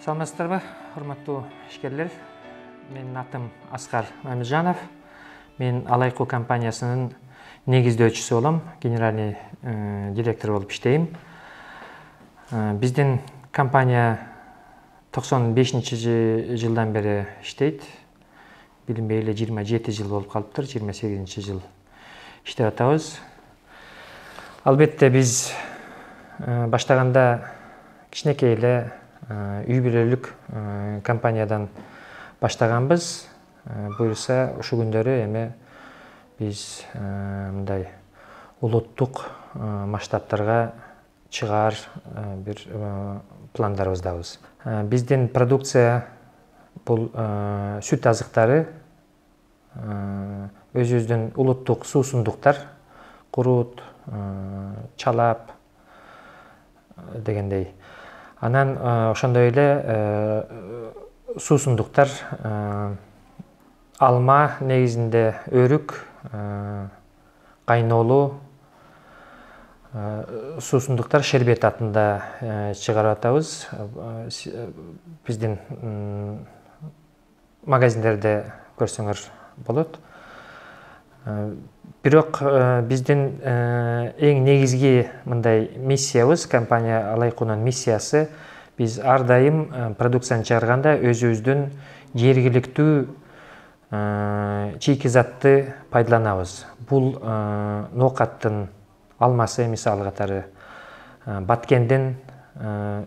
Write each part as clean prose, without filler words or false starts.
Саламатсыздарбы, урматтуу ишкерлер. Менин атым Аскар Мамиджанов. Мен Алайку компаниясынын негиздөөчүсү болом, генеральный директор болуп иштейм. Биздин компания 95-жылдан бери иштейт. Билинбей эле 27 жыл болуп калыптыр, 28-жыл иштеп атабыз. Албетте биз баштаганда кичинекей эле үй бүлөлүк компаниядан баштаганбыз. Буюрса, ушу күндөрү эми биз мындай улуттук масштабтарга чыгаар бир пландарыбыздабыз. Биздин продукция бул сүт азыктары, өзүбүздүн улуттук суусундуктар, курут, чалап дегендей. Анан ошондой эле суусундуктар, алма негизинде өрүк, кайнолуу суусундуктар шербет атында чыгарып атабыз. Биздин магазиндерде көрсөңөр болот. Бирок биздин эң негизги мындай миссиябыз, компания Алайкунун миссиясы, биз ар дайым продукцияны чыгарганда өзүбүздүн жергиликтүү чийки затты пайдаланабыз. Бул ноокаттын алмасы мисалы катары, баткендин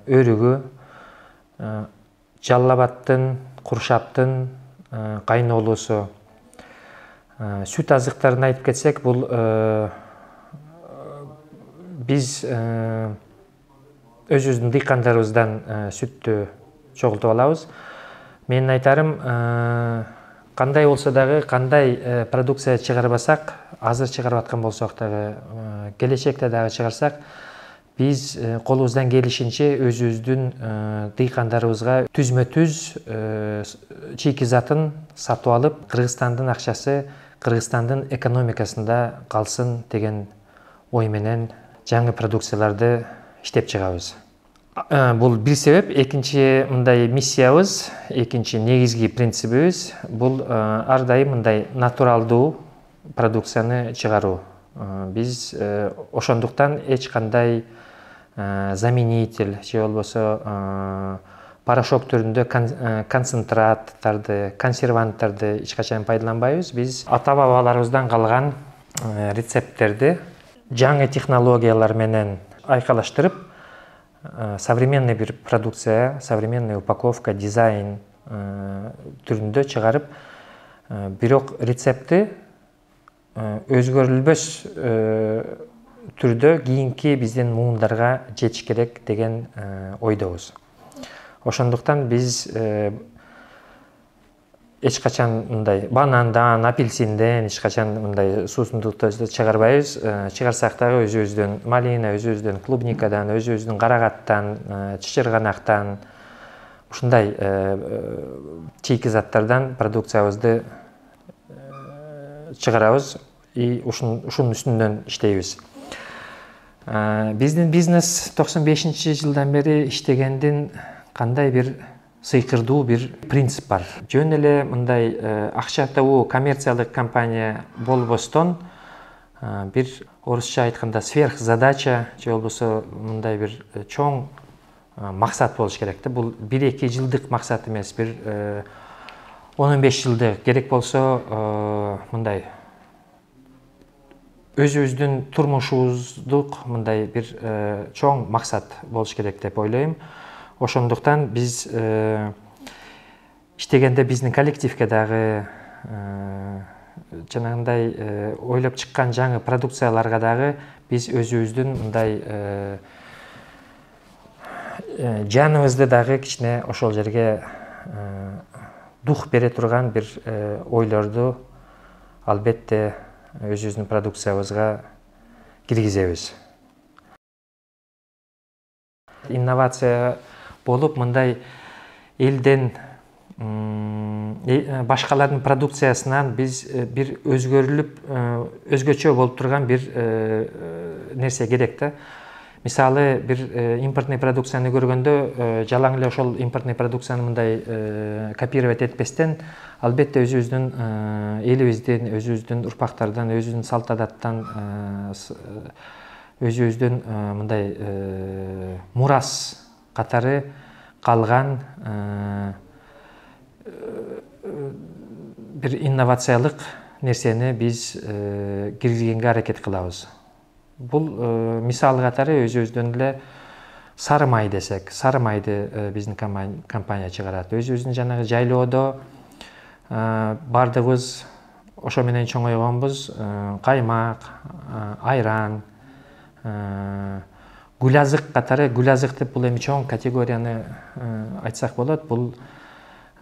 өрүгү, жалал абадтын, куршаптын кайнолуусу. Сүт азыктарын айтып кетсек, бул биз өзүбүздүн дыйкандарыбыздан сүттү чогултуп алабыз. Менин айтарым, кандай болсо дагы, кандай продукция чыгарбасак, азыр чыгарып аткан болсок дагы, келечекте дагы чыгарсак, биз колубуздан келишинче өзүбүздүн дыйкандарыбызга түзмө-түз чийки затын сатып алып, Кыргызстандын акчасы Кыргызстандын экономикасында калсын деген ой менен жаңы продукцияларды иштеп чыгабыз. Бул бир себеп. Экинчи мындай миссиябыз, экинчи негизги принцибибиз бул ар дайым мындай натуралдуу продукцияны чыгаруу. Биз ошондуктан эч кандай заменитель же болбосо порошок түрүндө концентраттарды, консерванттарды эч качан пайдаланбайбыз. Биз ата-бабаларыбыздан калган рецепттерди жаңы технологиялар менен айкалаштырып, современный бир продукция, современный упаковка, дизайн түрүндө чыгарып, бирок рецепти өзгөрүлбөс түрдө кийинки биздин муундарга жетиш керек деген ойдобуз. Ошондуктан биз эч качан мындай банандан, апельсинден эч качан мындай суусундуктарды чыгарбайбыз. Чыгарсак дагы өзүбүздүн малина, өзүбүздүн клубникадан, өзүбүздүн карагаттан, чычырганактан, ушундай чийки заттардан продукциябызды чыгарабыз и ушунун үстүнөн иштейбиз. Биздин бизнес 95-жылдан бери иштегендин кандай бир сыйкырдуу бир принцип бар. Жөн эле мындай акча табуу коммерциялык компания болбостон, бир орусча айтканда сверхзадача же болбосо мындай бир чоң максат болуш керек да. Бул 1-2 жылдык максат эмес, бир 10-15 жылдык керек болсо мындай өзүбүздүн турмушубуздук мындай бир чоң максат болуш керек деп ойлойм. Ошондуктан биз иштегенде биздин коллективге дагы жанагындай ойлоп чыккан жаңы продукцияларга дагы биз өзүбүздүн мындай жаныбызды дагы кичине ошол жерге дух бере турган бир ойлорду албетте өзүбүздүн продукциябызга киргизебиз. Инновация болуп, мындай элден башкалардын продукциясынан биз бир өзгөрүлүп, өзгөчө болуп турган бир нерсе керек да. мисалы бир импортный продукцияны көргөндө жалаң эле ошол импортный продукцияны мындай копировать этпестен албетте өзүбүздүн элибиздин, өзүбүздүн урпактардан, өзүбүздүн салт адаттан, өзүбүздүн мындай мурас катары калган бир инновациялык нерсени биз киргизгенге аракет кылабыз. Бул мисал катары өзүбүздөн эле сары май десек, сары майды биздин компания чыгарат. Өзүбүздүн жанагы жайлоодо бардыгыбыз ошо менен чоңойгонбуз. Каймак, айран, гүлазык катары, гүлазык деп бул эми чоң категорияны айтсак болот. Бул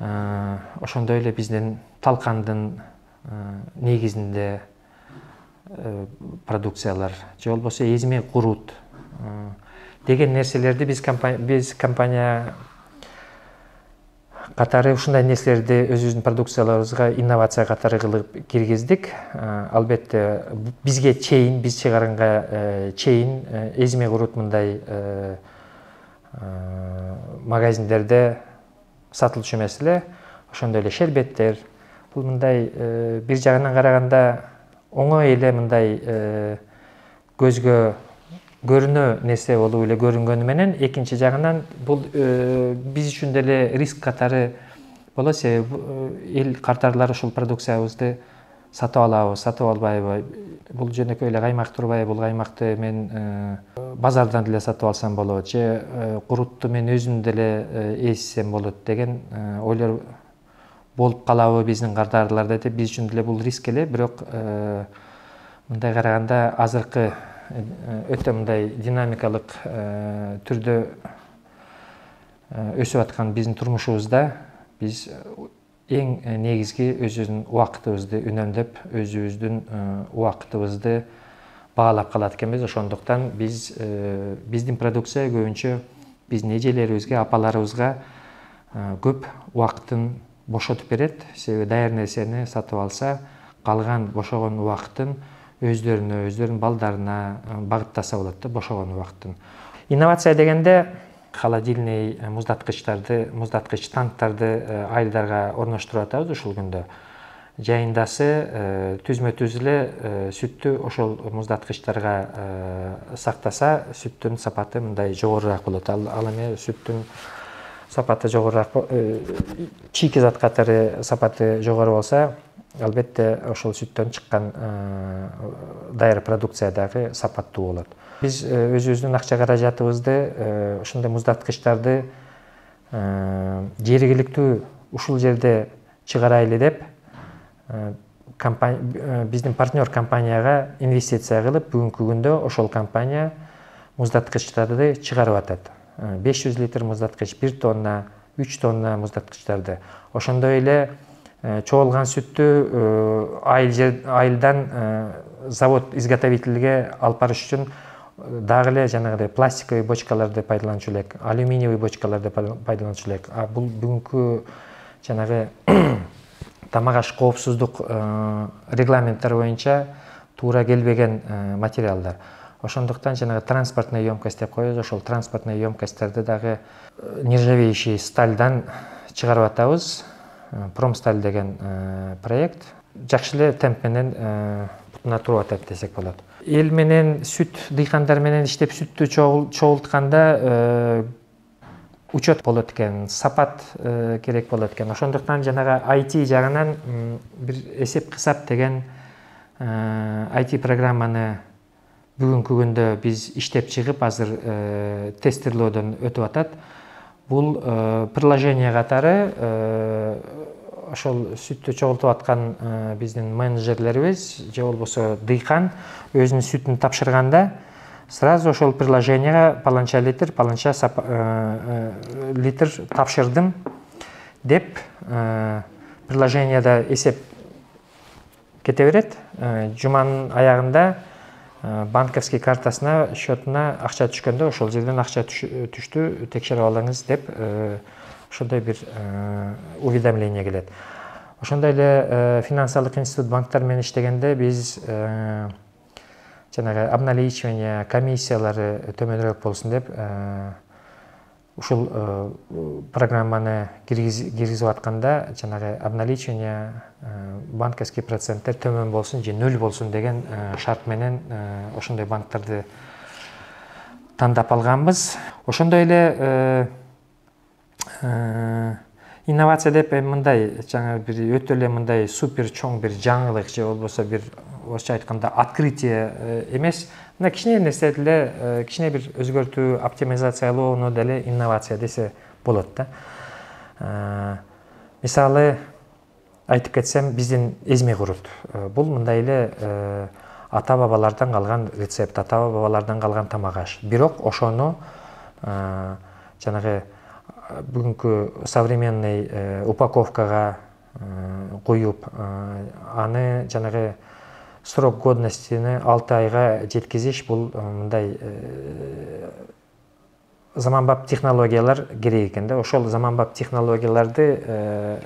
ошондой эле биздин талкандын негизинде продукциялар, же болбосо эзме курут деген нерселерди биз компания катары ушундай нерселерди өзүбүздүн продукцияларыбызга инновация катары кылып киргиздик. Албетте бизге чейин, биз чыгарганга чейин эзме курут мындай магазиндерде сатылчу эмес эле. Ошондой эле шербеттер. Бул мындай бир жагынан караганда оңой эле мындай көзгө көрүнө нерсе болуп эле көрүнгөнү менен, экинчи жагынан бул биз үчүн деле риск катары болот. Себеби эл катарлар ушул продукциябызды сатып алабы, сатып албайбы, бул жөнөкөй эле каймак турбайбы, бул каймакты мен базардан деле сатып алсам болот, же курутту мен өзүм деле эзсем болот деген ойлор болуп калабы биздин катарларда деп. Биз үчүн деле бул риск эле, бирок мындай караганда азыркы өтө мындай динамикалык түрдө өсүп аткан биздин турмушубузда биз эң негизги өзүбүздүн убактыбызды үнөмдөп, өзүбүздүн убактыбызды баалап калат экенбиз. Ошондуктан биздин продукция көбүнчө биздин эжелерибизге, апаларыбызга көп убактын бошотуп берет. Себеби даяр нерсени сатып алса, калган бошогон убактын өздөрүнө, өздөрүнүн балдарына багыттаса болот да, бошогон убактын. Инновация дегенде холодильный муздаткыч танктарды айылдарга орноштуруп атабыз ушул күндө. Жайындасы түзмө-түз эле сүттү ошол муздаткычтарга сактаса, сүттүн сапаты мындай жогорураак болот. Ал эми сүттүн сапаты жогорураак, чийки зат катары сапаты жогору болса, албетте ошол сүттөн чыккан даяр продукция дагы сапаттуу болот. Биз өзүбүздүн акча каражатыбызды ушундай муздаткычтарды жергиликтүү ушул жерде чыгарайлы деп биздин партнер компанияга инвестиция кылып, бүгүнкү күндө ошол компания муздаткычтарды чыгарып атат. 500 литр муздаткыч, 1 тонна, 3 тонна муздаткычтарды. Ошондой эле чогулган сүттү айылдан завод изготовительге алып барыш үчүн дагы эле жанагыдай пластиковый бочкаларды пайдаланчу элек, алюминиевый бочкаларды пайдаланчу элек. Бул бүгүнкү жанагы тамак аш коопсуздук регламенттери боюнча туура келбеген материалдар. Ошондуктан жанагы транспортная емкость деп коебуз, ошол транспортная емкостьтерди дагы нержавеющий стальдан чыгарып атабыз. Промсталь деген проект жакшы эле темп менен бутуна туруп атат десек болот. Эл менен сүт дыйкандар менен иштеп сүттү чогултканда учет болот экен, сапат керек болот экен. Ошондуктан жанагы IT жагынан бир эсеп кысап деген IT программаны бүгүнкү күндө биз иштеп чыгып, азыр тестирлоодон өтүп атат. Бул приложение катары ошол сүттү чогултуп аткан биздин менеджерлерибиз же болбосо дыйкан өзүнүн сүтүн тапшырганда сразу ошол приложенияга паланча литр тапшырдым деп приложенияда эсеп кете берет. Жуманын аягында банковский картасына, счетуна акча түшкөндө ошол жерден акча түштү, текшерип алыңыз деп ошондой бир уведомление келет. Ошондой эле финансылык институт банктар менен иштегенде биз жанагы обналичивание комиссиялары төмөнүрөөк болсун деп ушул программаны киргизип атканда жанагы обналичивание банковский проценттер төмөн болсун же 0 болсун деген шарт менен ошондой банктарды тандап алганбыз. Ошондой эле инновация деп мындай жаңа бир өтө эле мындай супер чоң бир жаңылык же болбосо бир орусча айтканда открытие эмес, мына кичине нерседе эле кичине бир өзгөртүү, оптимизациялоону деле инновация десе болот да. Мисалы айтып кетсем, биздин эзме курут. Бул мындай эле ата-бабалардан калган рецепт, ата-бабалардан калган тамак аш. Бирок ошону жанагы бүгүнкү современный упаковкага коюп, аны жанагы срок годностины 6 айга жеткизиш, бул мындай заманбап технологиялар керек экен да. Ошол заманбап технологияларды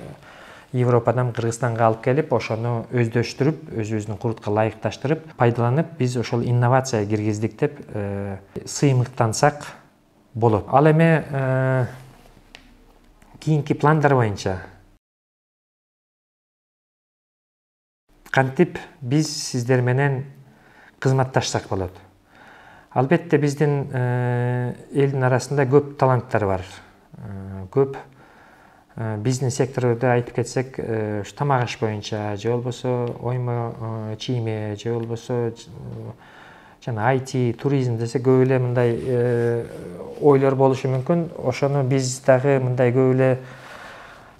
Европадан Кыргызстанга алып келип, ошону өздөштүрүп, өзүбүздүн курутка ылайыкташтырып, пайдаланып, биз ошол инновация киргиздик деп сыймыктансак болот. Ал эми кийинки пландар боюнча кантип биз сиздер менен кызматташсак болот. Албетте биздин элдин арасында көп таланттар бар. Көп бизнес секторунда айтып кетсек, тамак аш боюнча, же болбосо оймо чийме, же болбосо жана IT, туризм десе көп эле мындай ойлор болушу мүмкүн. Ошону биз дагы мындай көп эле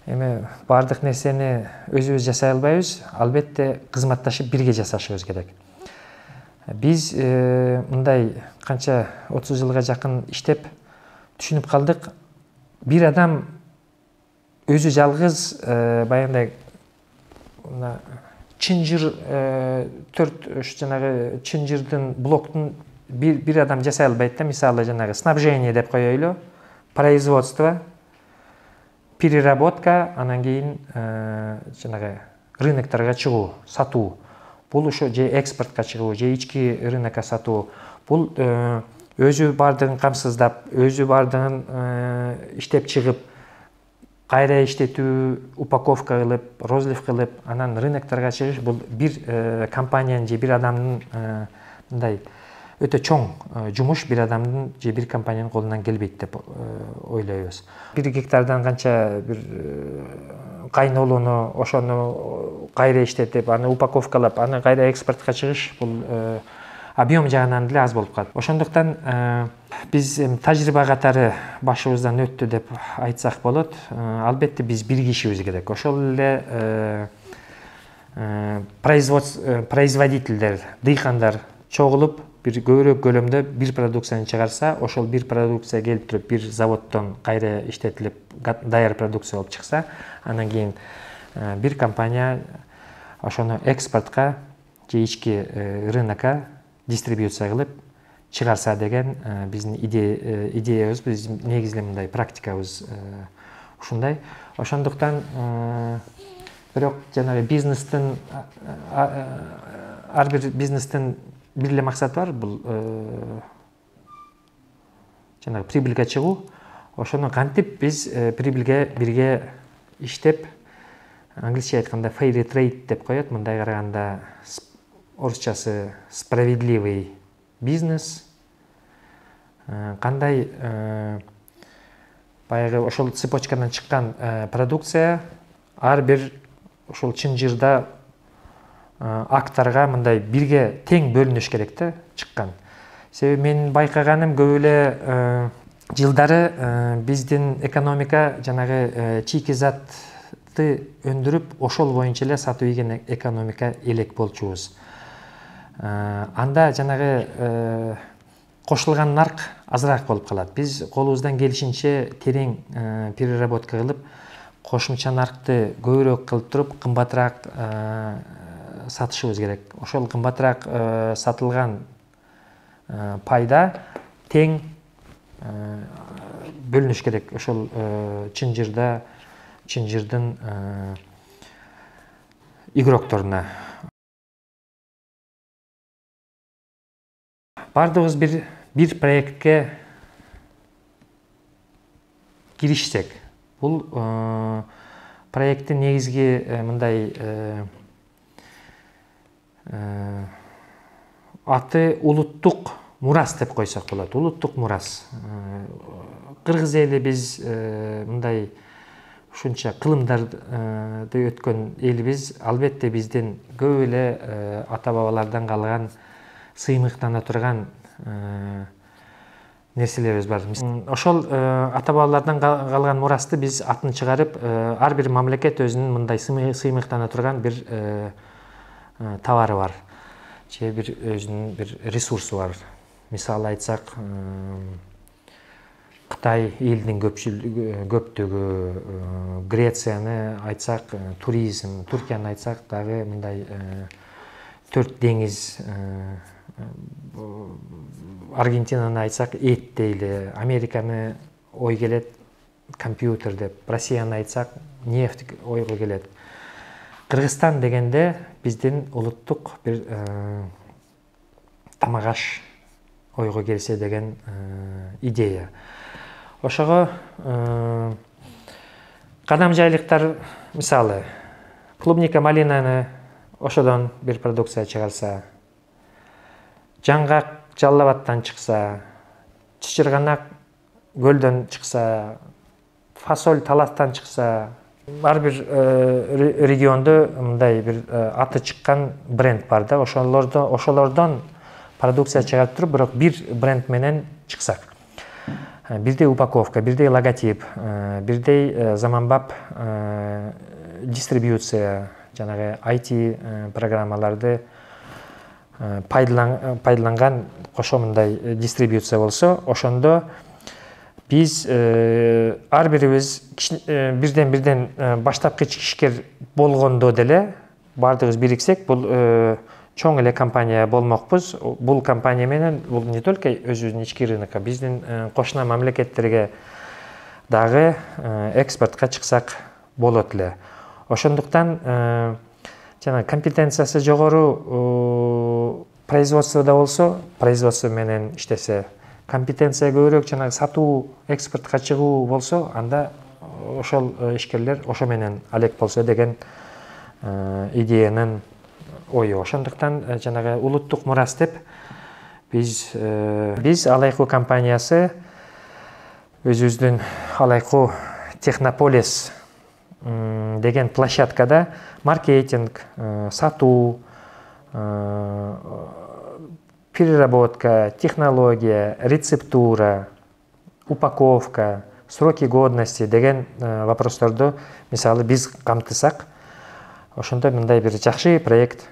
эми бардык нерсени өзүбүз жасай албайбыз. Албетте кызматташып бирге жасашыбыз керек. Биз мындай канча 30 жылга жакын иштеп түшүнүп калдык. Бир адам өзү жалгыз баягындай чынжыр 4 жанагы чынжырдын блоктун бир адам жасай албайт да. Мисалы жанагы снабжение деп коелу, производство, переработка, анан кийин жанагы рынокторго чыгуу, сатуу. Бул ошо же экспортко чыгуу, же ички рынокко сатуу. Бул өзү бардыгын камсыздап, өзү бардыгын иштеп чыгып, кайра иштетүү, упаковка кылып, розлив кылып, анан рынокторго чыгыш, бул бир компаниянын же бир адамдын мындай өтө чоң жумуш, бир адамдын же бир компаниянын колунан келбейт деп ойлойбуз. 1 гектардан канча бир кайнолууну, ошону кайра иштетип, аны упаковкалап, аны кайра экспортко чыгыш, бул объем жагынан деле аз болуп калат. Ошондуктан биз тажрыйба катары башыбыздан өттү деп айтсак болот. Албетте биз биригишибиз керек. Ошол эле производительдер, дыйкандар чогулуп, бир көбүрөөк көлөмдө бир продукцияны чыгарса, ошол бир продукция келип туруп бир заводдон кайра иштетилип даяр продукция болуп чыкса, анан кийин бир компания ошону экспортко же ички рынокко дистрибуция кылып чыгарса деген биздин идеябыз, биздин негизги мындай практикабыз ушундай. Ошондуктан бирок жанагы бизнестин ар бир бизнестин бир эле максаты бар, бул жанагы прибыльга чыгуу. Ошону кантип биз прибыльге бирге иштеп, англисче айтканда fair trade деп коет, мындай караганда орусчасы справедливый бизнес. Кандай баягы ошол цепочкадан чыккан продукция ар бир ошол чынжырда акторго мындай бирге тең бөлүнүш керек да, чыккан. Себеби мен байкаганым көп эле жылдары биздин экономика жанагы чийки затты өндүрүп, ошол боюнча эле сатып ийген экономика элек болчубуз. Анда жанагы кошулган нарк азыраак болуп калат. Биз колубуздан келишинче терең переработка кылып, кошумча наркты көбүрөөк кылып туруп, кымбатыраак сатышыбыз керек. Ошол кымбатыраак сатылган пайда тең бөлүнүш керек. Ошол чынжырдын игрокторуна. бардығыз bir проектке киришсек, бұл проекттің негізгі мындай аты улуттук мурас деп койсок болот. Улуттук мурас. Кыргыз эли биз мындай ушунча кылымдарды өткөн элибиз, албетте биздин көп эле ата бабалардан калган, сыймыктана турган нерселерибиз бар. Ошол ата бабалардан калган мурасты биз атын чыгарып, ар бир мамлекет өзүнүн мындай сыймыктана турган бир товары бар. Же бир өзүнүн бир ресурсу бар. Мисалы айтсак, Кытай элдин көптүгү, Грецияны айтсак, туризм, Туркияны айтсак дагы мындай төрт деңиз, Аргентинаны айтсак эт дейли, Американы ой келет компьютер деп, Россияны айтсак нефть ойго келет. Кыргызстан дегенде биздин улуттук бир тамак аш ойго келсе деген идея. Ошого кадам жайлыктар, мисалы, клубника малинаны ошодон бир продукция чыгарса, жаңгак Жалал-Абадтан чыкса, чычырганак көлдөн чыкса, фасоль Таластан чыкса, ар бир региондо мындай бир аты чыккан бренд бар да, ошолордон продукция чыгарып туруп, бирок бир бренд менен чыксак. Бирдей упаковка, бирдей логотип, бирдей заманбап дистрибьюция, жанагы IT программаларды пайдаланган кошо мындай дистрибьюция болсо, ошондо биз ар бирибиз бирден баштапкы ишкер болгондо деле бардыгыбыз бириксек, бул чоң эле компания болмокпуз. Бул компания менен бул не только өзүбүздүн ички рынокко, биздин кошуна мамлекеттерге дагы экспортко чыксак болот эле. Ошондуктан жана компетенциясы жогору производствода болсо, производство менен иштесе, компетенция көбүрөөк жана сатуу, экспортко чыгуу болсо, анда ошол ишкерлер ошо менен алек болсо деген идеянын ою. Ошондуктан жанагы улуттук мурас деп биз Алайку компаниясы өзүбүздүн Алайку Технополис деген площадкада маркетинг, сатуу, переработка, технология, рецептура, упаковка, сроки годности деген вопросторду мисалы биз камтысак, ошондо мындай бир жакшы проект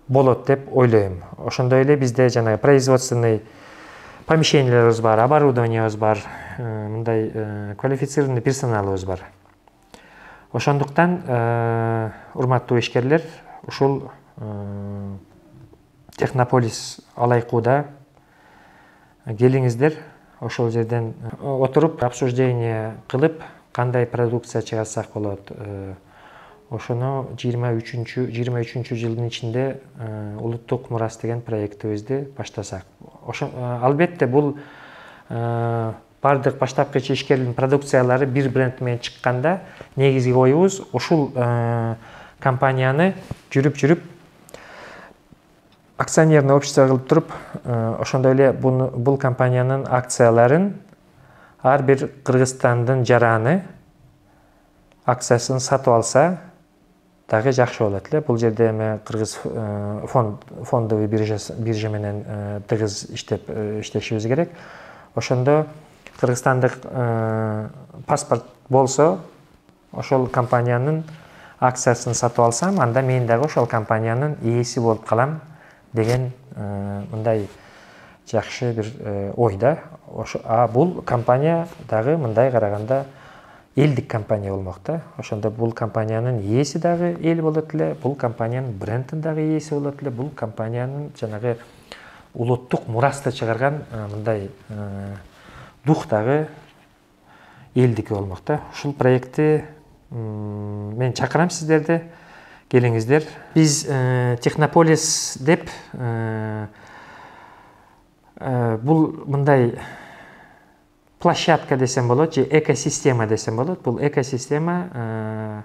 болот деп ойлойм. Ошондой эле бизде жана производственный помещенияларыбыз бар, оборудованиябыз бар, мындай квалифицированный персоналыбыз бар. Ошондуктан урматтуу ишкерлер, ушул Технополис Алайкуда келиңиздер, ошол жерден отуруп обсуждение кылып, кандай продукция чыгарсак болот. Ошону 23 жылдын ичинде улуттук мурас деген проектибизди баштасак. Албетте бул бардык баштапкы ишкердин продукциялары бир бренд менен чыкканда негизги оюбуз ушул компанияны жүрүп акционерный общество кылып туруп, ошондой эле бул компаниянын акцияларын ар бир Кыргызстандын жараны акциясын сатып алса дагы жакшы болот эле. Бул жерде эми Кыргыз фондовый биржа менен тыгыз иштешибиз керек. Ошондо кыргызстандык паспорт болсо, ошол компаниянын акциясын сатып алсам, анда мен дагы ошол компаниянын ээси болуп калам деген мындай жакшы бир ой да. Бул компания дагы мындай караганда элдик компания болмок да. Ошондо бул компаниянын ээси дагы эл болот эле, бул компаниянын брендин дагы ээси болот эле, бул компаниянын жанагы улуттук мурасты чыгарган мындай дух дагы элдики болмок да. Ушул проектти мен чакырам сиздерди. келиңиздер. Биз Технополис деп бул мындай площадка десем болот, же экосистема десем болот. Бул экосистема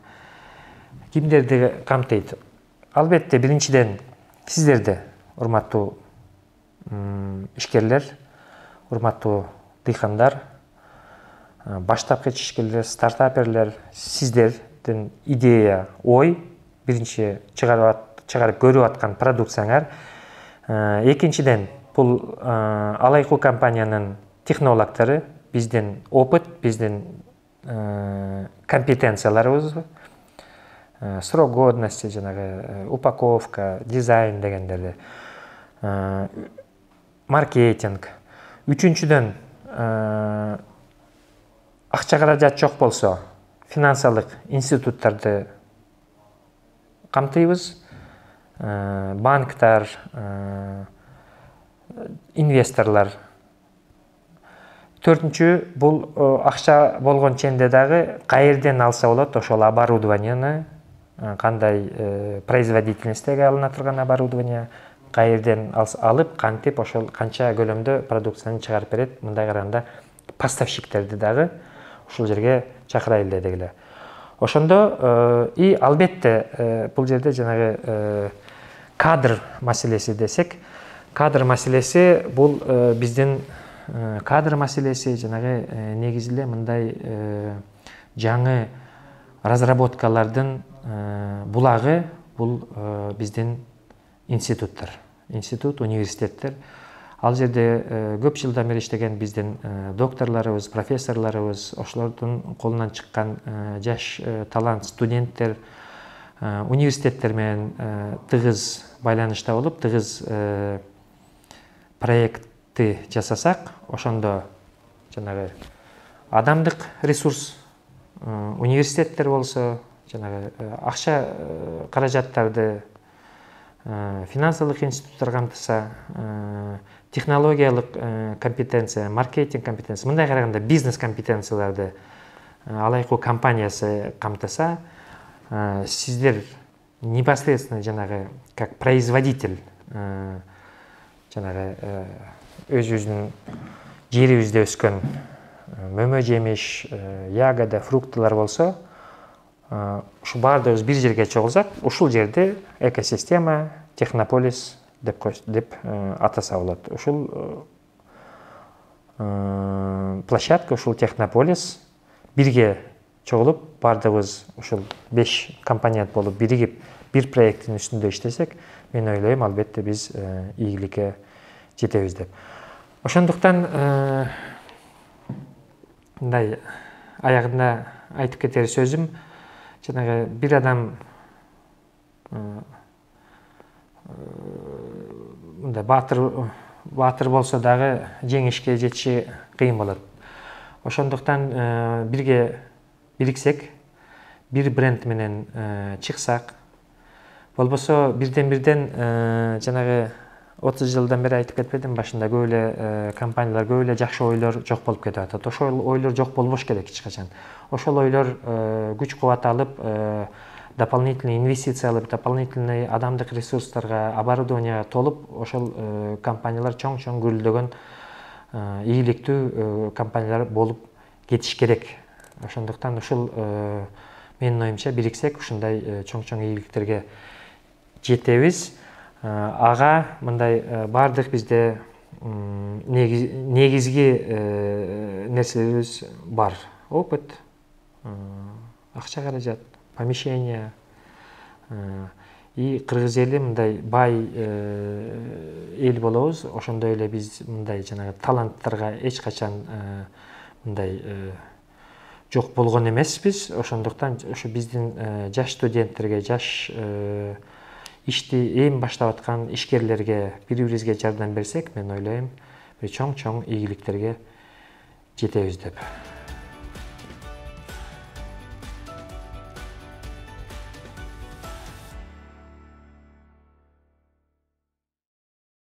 кимдерди камтыйт? Албетте, биринчиден сиздерди, урматтуу ишкерлер, урматтуу дыйкандар, баштапкы ишкерлер, стартаперлер, сиздердин идея, ой, биринчи чыгарып көрүп аткан продукцияңар. Экинчиден, бул Алайку компаниянын технологдору, биздин опыт, биздин компетенцияларыбыз, срок годности, жанагы упаковка, дизайн дегендерди, маркетинг. Үчүнчүдөн, акча каражат жок болсо, финансылык институттарды камтыйбыз, банктар, инвесторлор. Төртүнчү, бул акча болгон ченде дагы кайерден алса болот ошол оборудованияны, кандай производительностьтеги алына турган оборудование, кайерден алып, кантип ошол канча көлөмдө продукцияны чыгарып берет. Мындай караганда поставщиктерди дагы ушул жерге чакырайлы дедик эле. Ошондо и албетте бул жерде жанагы кадр маселеси десек, кадр маселеси бул биздин кадр маселеси жанагы негизи эле мындай жаңы разработкалардын булагы бул биздин институттар, институт, университеттер. Ал жерде көп жылдан бери иштеген биздин докторлорубуз, профессорлорубуз, ошолордун колунан чыккан жаш талант студенттер университеттер менен тыгыз байланышта болуп, тыгыз проектти жасасак, ошондо жанагы адамдык ресурс, университеттер болсо, жанагы акча каражаттарды финансылык институттар камтыса, технологиялык компетенция, маркетинг компетенция, мындай караганда бизнес компетенцияларды Алайку компаниясы камтыса, сиздер непосредственно жанагы как производитель жанагы өзүбүздүн жерибизде өскөн мөмө жемиш, ягода, фруктылар болсо, ушу баардыгыбыз бир жерге чогулсак, ушул жерде экосистема Технополис деп атаса болот. Ушул площадка, ушул Технополис бирге чогулуп, баардыгыбыз ушул 5 компонент болуп биригип бир проекттин үстүндө иштесек, мен ойлойм, албетте биз ийгиликке жетебиз деп. Ошондуктан мындай аягында айтып кетер сөзүм, жанагы бир адам мындай баатыр болсо дагы жеңишке жетиши кыйын болот. Ошондуктан бирге бириксек, бир бренд менен чыксак, болбосо бирден жанагы 30 жылдан бери айтып кетпедим, башында көп эле компаниялар, көп эле жакшы ойлор жок болуп кетип атат. Ошол ойлор жок болбош керек эч качан. Ошол ойлор күч кубат алып, дополнительный инвестиция алып, дополнительный адамдык ресурстарга, оборудованияга толуп, ошол компаниялар чоң-чоң гүрүлдөгөн ийгиликтүү компаниялар болуп кетиш керек. Ошондуктан ушул менин оюмча бириксек, ушундай чоң-чоң ийгиликтерге жетебиз. Ага мындай бардык бизде негизги нерселерибиз бар. Опыт, акча каражат, помещение. И кыргыз эли мындай бай эл болобуз. Ошондой эле биз мындай жанагы таланттарга эч качан мындай жок болгон эмеспиз. Ошондуктан ошо биздин жаш студенттерге, жаш ишти эми баштап аткан ишкерлерге бири-бирибизге жардам берсек, мен ойлойм, бир чоң-чоң ийгиликтерге жетебиз деп.